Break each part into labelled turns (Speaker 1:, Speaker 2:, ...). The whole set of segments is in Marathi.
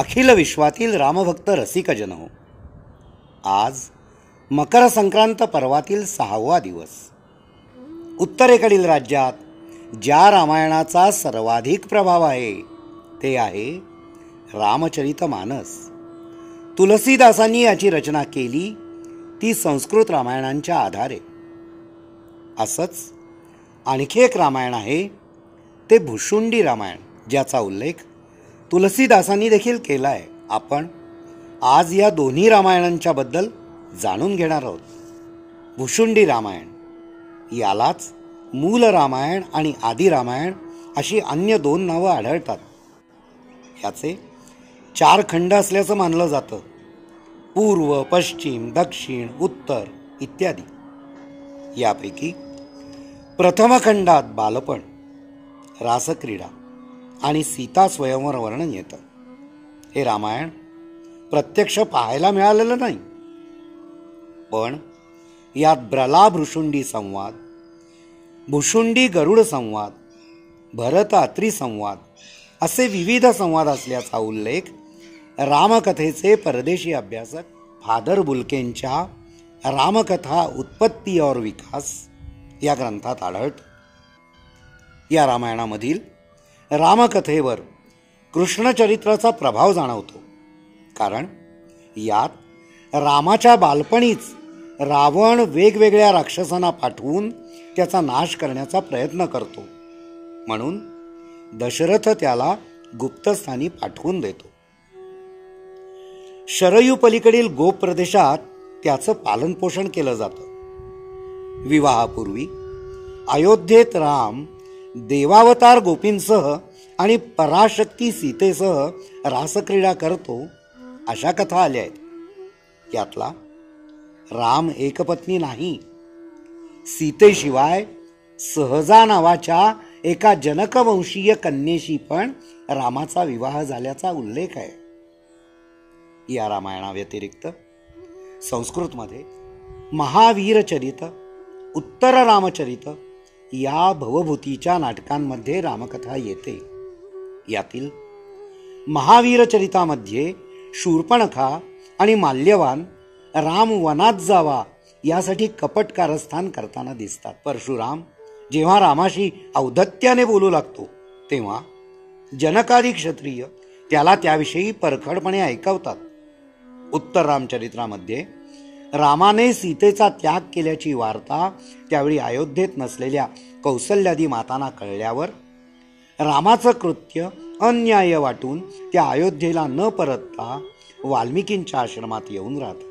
Speaker 1: अखिल विश्वातील रामभक्त रसिकजन हो, आज मकर संक्रांत पर्वातील 6वा दिवस. उत्तरेकडील राज्यात ज्या रामायणाचा सर्वाधिक प्रभाव आहे ते आहे रामचरितमानस. तुलसीदासांनी याची रचना केली ती संस्कृत रामायणांच्या आधारे. असंच आणखी एक रामायण आहे ते भुशुंडी रामायण, ज्याचा उल्लेख तुलसीदासांनी देखील केला आहे. आपण आज या दोन्ही रामायणांच्या बद्दल जाणून घेणार आहोत. भुशुंडी रामायण यालाच मूल रामायण आणि आदी रामायण अशी अन्य 2 नावं आढळतात. याचे 4 खंड असल्याचं मानलं जातं: पूर्व, पश्चिम, दक्षिण, उत्तर इत्यादी. यापैकी प्रथम खंडात बालपण, रासक्रीडा आणि सीता स्वयंवर वर्णन येतं. हे रामायण प्रत्यक्ष पाहायला मिळालेलं नाही, पण यात ब्रला भृशुंडी संवाद, भुशुंडी गरुड संवाद, भरत अत्री संवाद असे विविध संवाद असल्याचा उल्लेख रामकथेचे परदेशी अभ्यासक फादर बुल्केंच्या रामकथा उत्पत्ती और विकास या ग्रंथात आढळतो. या रामायणामधील रामकथेवर कृष्णचरित्राचा प्रभाव जाणवतो, कारण यात रामाच्या बालपणीच रावण वेगवेगळ्या राक्षसांना पाठवून त्याचा नाश करण्याचा प्रयत्न करतो, म्हणून दशरथ त्याला गुप्तस्थानी पाठवून देतो. शरयू पलीकडील गोप प्रदेशात त्याचं पालनपोषण केलं जातं. विवाहापूर्वी अयोध्येत राम देवावतार गोपींसह आणि पराशक्ती सीतेसह रासक्रीडा करतो अशा कथा आल्या आहेत. यातला राम एकपत्नी नाही, सीतेशिवाय सहजा नावाच्या एका जनकवंशीय कन्येशी पण रामाचा विवाह झाल्याचा उल्लेख आहे. या रामायणाव्यतिरिक्त संस्कृतमध्ये महावीरचरित, उत्तर रामचरित या भवभूतीच्या नाटकांमध्ये रामकथा येते. यातील महावीरचरितामध्ये शूर्पणखा आणि माल्यवान राम वनात जावा यासाठी कपट कारस्थान करताना दिसतात. परशुराम जेव्हा रामाशी औद्धत्याने बोलू लागतो तेव्हा जनकादी क्षत्रिय त्याला त्याविषयी परखडपणे ऐकवतात. उत्तर रामचरित्रामध्ये रामाने सीतेचा त्याग केल्याची वार्ता त्यावेळी अयोध्येत नसलेल्या कौसल्यादी मातांना कळल्यावर रामाचं कृत्य अन्याय वाटून त्या अयोध्येला न परतता वाल्मिकींच्या आश्रमात येऊन राहतात.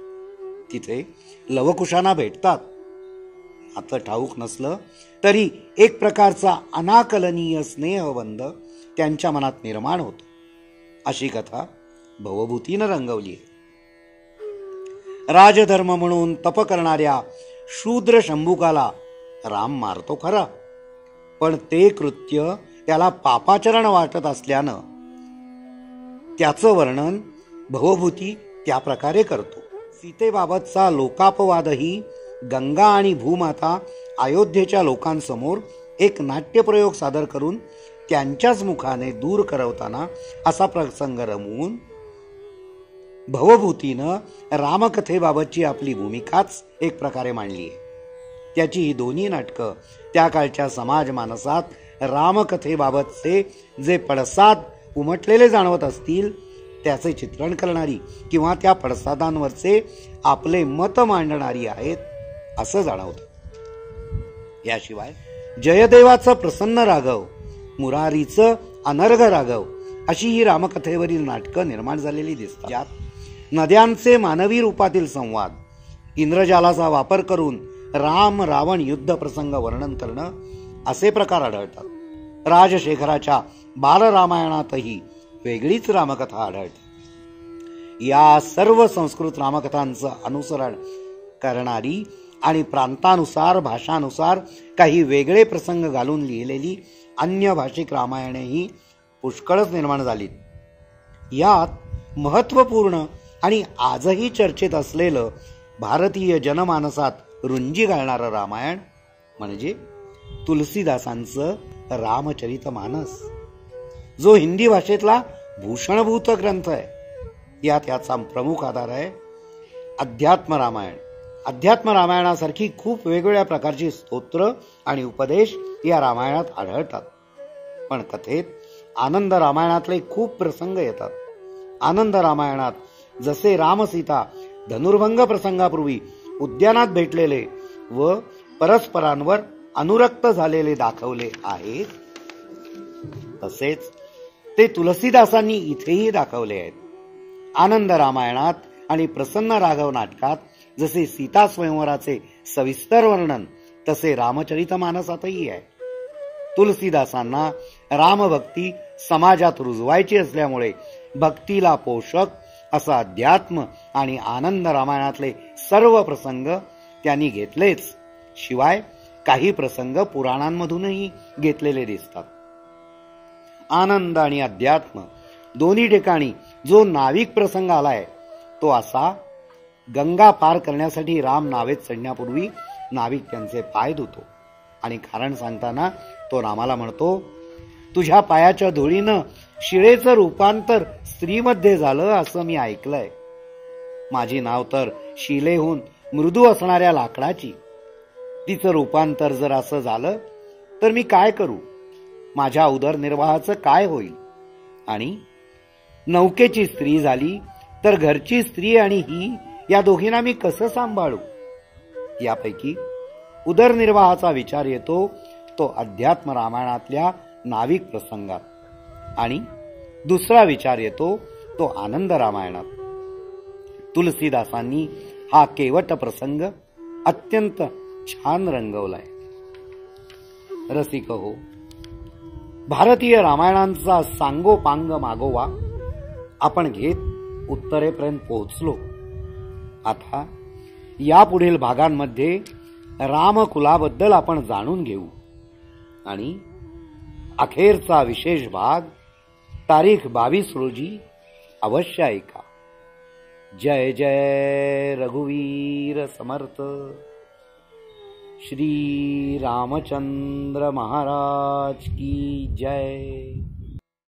Speaker 1: तिथे लवकुशांना भेटतात. आता ठाऊक नसलं तरी एक प्रकारचा अनाकलनीय स्नेहबंध त्यांच्या मनात निर्माण होतो. अशी कथा भवभूतीनं रंगवली आहे. राजधर्म म्हणून तप करणाऱ्या शूद्र शंभुकाला राम मारतो खरा, पण ते कृत्य त्याला पापाचरण वाटत असल्यानं त्याचं वर्णन भवभूती त्या प्रकारे करतो. सीतेबाबतचा लोकापवादही गंगा आणि भूमाता अयोध्येच्या लोकांसमोर एक नाट्यप्रयोग सादर करून त्यांच्याच मुखाने दूर करवताना असा प्रसंग रमवून भवभूतीनं रामकथेबाबतची आपली भूमिकाच एक प्रकारे मांडली आहे. त्याची ही दोन्ही नाटकं त्या काळच्या समाज मानसात रामकथेबाबतचे जे पडसाद उमटलेले जाणवत असतील त्याचे चित्रण करणारी किंवा त्या पडसादांवरचे आपले मत मांडणारी आहेत असं जाणवतं. याशिवाय जयदेवाचं प्रसन्न राघव, मुरारीचं अनर्घ राघव अशी ही रामकथेवरील नाटकं निर्माण झालेली दिसतात. यात नद्यांचे मानवी रूपातील संवाद, इंद्रजालाचा वापर करून राम रावण युद्ध प्रसंग वर्णन करणं असे प्रकार आढळतात. राजशेखराच्या बालरामायणातही वेगळीच रामकथा आढळते. या सर्व संस्कृत रामकथांचं अनुसरण करणारी आणि प्रांतानुसार भाषानुसार काही वेगळे प्रसंग घालून लिहिलेली अन्य भाषिक रामायणेही पुष्कळच निर्माण झालीत. यात महत्त्वपूर्ण आणि आजही चर्चेत असलेलं भारतीय जनमानसात रुंजी घालणारं रामायण म्हणजे तुलसीदासांचं रामचरितमानस, जो हिंदी भाषेतला भूषणभूत ग्रंथ आहे. यात याचा प्रमुख आधार आहे अध्यात्म रामायण. अध्यात्म रामायणासारखी खूप वेगवेगळ्या प्रकारची स्तोत्र आणि उपदेश या रामायणात आढळतात. पण कथेत आनंद रामायणातले खूप प्रसंग येतात. आनंद रामायणात जसे रामसीता धनुर्भंग प्रसंगापूर्वी उद्यानात भेटलेले व परस्परांवर अनुरक्त झालेले दाखवले आहेत, तसेच ते तुलसीदासांनी इथेही दाखवले आहेत. आनंद रामायणात आणि प्रसन्न राघव नाटकात जसे सीता स्वयंवराचे सविस्तर वर्णन तसे रामचरितमानसातही आहे. तुलसीदासांना रामभक्ती समाजात रुजवायची असल्यामुळे भक्तीला पोषक असा अध्यात्म आणि आनंद रामायणातले सर्व प्रसंग त्यांनी घेतलेच, शिवाय काही प्रसंग पुराणांमधूनही घेतलेले दिसतात. आनंद आणि अध्यात्म दोन्ही ठिकाणी जो नाविक प्रसंग आलाय तो असा, गंगा पार करण्यासाठी राम नावेत चढण्यापूर्वी नाविक त्यांचे पाय धुतो आणि कारण सांगताना तो रामाला म्हणतो, तुझ्या पायाच्या धुळीनं शिळेचं रूपांतर स्त्रीमध्ये झालं असं मी ऐकलंय. माझी नाव तर शिलेहून मृदू असणाऱ्या लाकडाची. तिचं रूपांतर जर असं झालं तर मी काय करू? माझ्या उदरनिर्वाहाचं काय होईल? आणि नौकेची स्त्री झाली तर घरची स्त्री आणि ही या दोघींना मी कसं सांभाळू? यापैकी उदरनिर्वाहाचा विचार येतो तो अध्यात्म रामायणातल्या नाविक प्रसंगात आणि दुसरा विचार येतो तो आनंद रामायणात. तुलसीदासांनी हा केवट प्रसंग अत्यंत छान रंगवलाय. रसिक हो, भारतीय रामायणांचा सांगोपांग मागोवा आपण घेत उत्तरेपर्यंत पोहोचलो. आता यापुढील भागांमध्ये रामकुलाबद्दल आपण जाणून घेऊ आणि अखेरचा विशेष भाग तारीख 22 रोजी अवश्य ऐका. जय जय रघुवीर समर्थ. श्री रामचंद्र महाराज की जय.